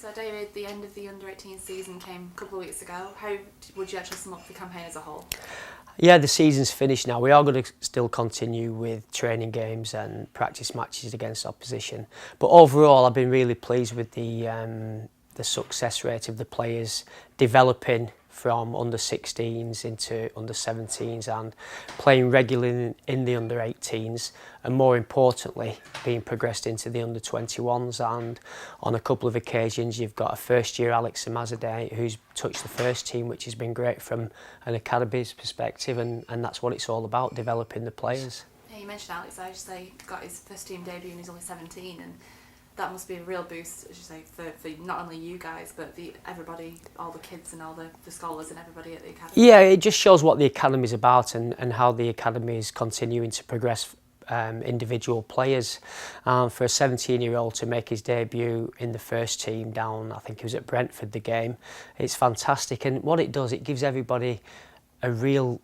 So David, the end of the under-18 season came a couple of weeks ago. How would you actually sum up the campaign as a whole? Yeah, the season's finished now. We are going to still continue with training games and practice matches against opposition. But overall, I've been really pleased with the success rate of the players developing from under 16s into under 17s and playing regularly in the under 18s, and more importantly being progressed into the under 21s. And on a couple of occasions you've got a first year Alex Amazadeh who's touched the first team, which has been great from an academy's perspective, and that's what it's all about, developing the players. Yeah, you mentioned Alex, I just say got his first team debut and he's only 17, and that must be a real boost, as you say, for not only you guys, but everybody, all the kids and all the scholars and everybody at the academy. Yeah, it just shows what the academy is about and how the academy is continuing to progress individual players. For a 17-year-old to make his debut in the first team down, I think he was at Brentford the game, it's fantastic. And what it does, it gives everybody a real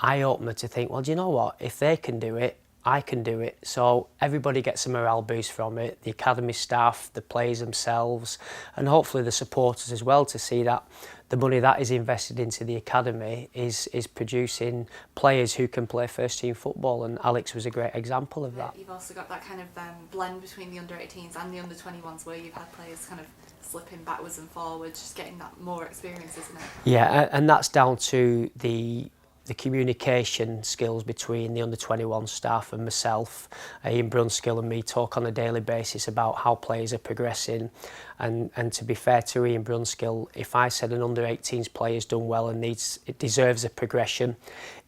eye-opener to think, well, do you know what, if they can do it, I can do it. So everybody gets a morale boost from it, the academy staff, the players themselves, and hopefully the supporters as well, to see that the money that is invested into the academy is producing players who can play first team football, and Alex was a great example of that. You've also got that kind of blend between the under-18s and the under-21s where you've had players kind of slipping backwards and forwards, just getting that more experience, isn't it? Yeah, and that's down to the communication skills between the under-21 staff and myself. Ian Brunskill and me talk on a daily basis about how players are progressing, and to be fair to Ian Brunskill, if I said an under-18s player's done well and it deserves a progression,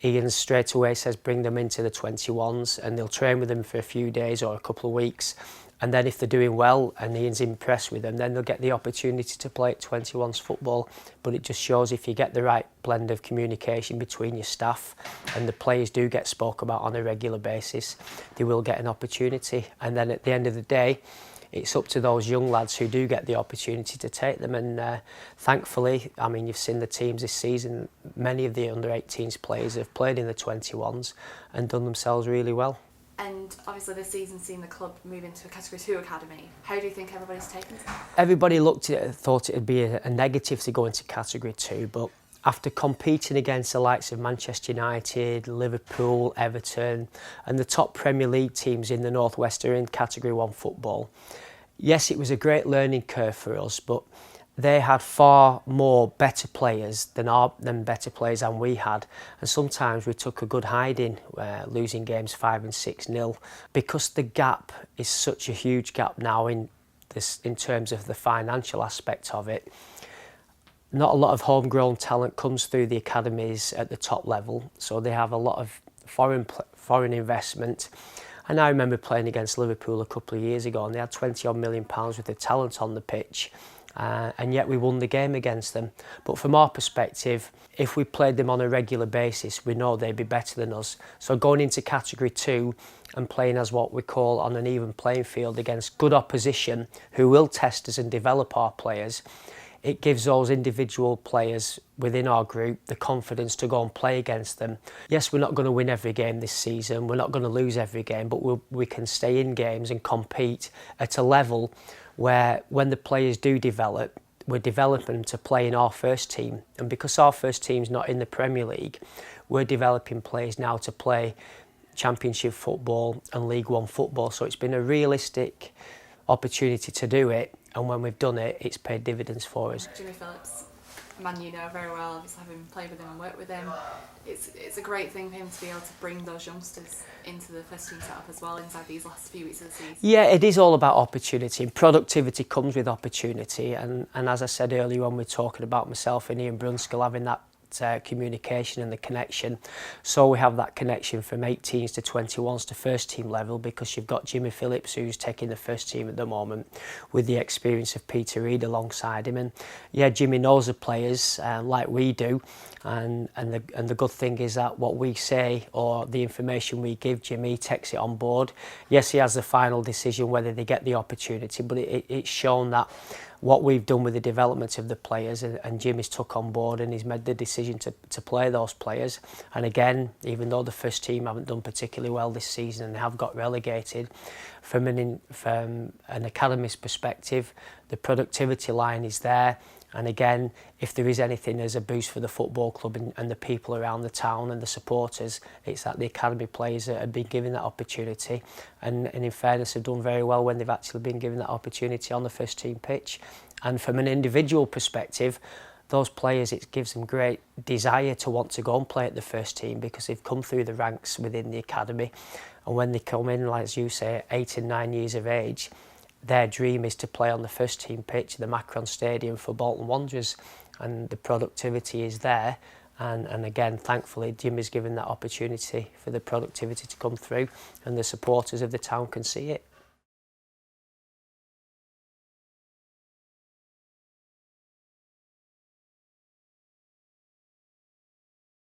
Ian straight away says bring them into the 21s and they'll train with them for a few days or a couple of weeks. And then if they're doing well and Ian's impressed with them, then they'll get the opportunity to play at 21s football. But it just shows if you get the right blend of communication between your staff and the players do get spoke about on a regular basis, they will get an opportunity. And then at the end of the day, it's up to those young lads who do get the opportunity to take them. And thankfully, I mean, you've seen the teams this season, many of the under-18s players have played in the 21s and done themselves really well. And obviously this season's seen the club move into a Category 2 academy. How do you think everybody's taken it? Everybody looked at it and thought it would be a negative to go into Category 2, but after competing against the likes of Manchester United, Liverpool, Everton and the top Premier League teams in the North West are in Category 1 football, yes, it was a great learning curve for us, but they had far more better players than better players than we had, and sometimes we took a good hiding, losing games 5 and 6-0, because the gap is such a huge gap now in terms of the financial aspect of it. Not a lot of homegrown talent comes through the academies at the top level, so they have a lot of foreign investment. And I remember playing against Liverpool a couple of years ago, and they had £20 million worth of talent on the pitch. And yet we won the game against them. But from our perspective, if we played them on a regular basis, we know they'd be better than us. So going into Category 2 and playing as what we call on an even playing field against good opposition who will test us and develop our players, it gives those individual players within our group the confidence to go and play against them. Yes, we're not going to win every game this season, we're not going to lose every game, but we can stay in games and compete at a level where when the players do develop, we're developing them to play in our first team. And because our first team's not in the Premier League, we're developing players now to play Championship football and League One football. So it's been a realistic opportunity to do it, and when we've done it, it's paid dividends for us. Jimmy Phillips, a man you know very well, obviously having played with him and worked with him, it's a great thing for him to be able to bring those youngsters into the first team setup as well inside these last few weeks of the season. Yeah, it is all about opportunity, and productivity comes with opportunity, and as I said earlier when we were talking about myself and Ian Brunskill having that communication and the connection, so we have that connection from 18s to 21s to first team level, because you've got Jimmy Phillips who's taking the first team at the moment with the experience of Peter Reid alongside him. And yeah, Jimmy knows the players like we do, and the good thing is that what we say or the information we give Jimmy, he takes it on board. Yes, he has the final decision whether they get the opportunity, but it's shown that what we've done with the development of the players, and Jimmy's took on board and he's made the decision to play those players. And again, even though the first team haven't done particularly well this season and have got relegated, from an academy's perspective, the productivity line is there. And again, if there is anything as a boost for the football club and the people around the town and the supporters, it's that the academy players that have been given that opportunity, and in fairness have done very well when they've actually been given that opportunity on the first team pitch. And from an individual perspective, those players, it gives them great desire to want to go and play at the first team because they've come through the ranks within the academy. And when they come in, like you say, 8 and 9 years of age, their dream is to play on the first team pitch, the Macron Stadium for Bolton Wanderers, and the productivity is there. And again, thankfully, Jim is given that opportunity for the productivity to come through, and the supporters of the town can see it.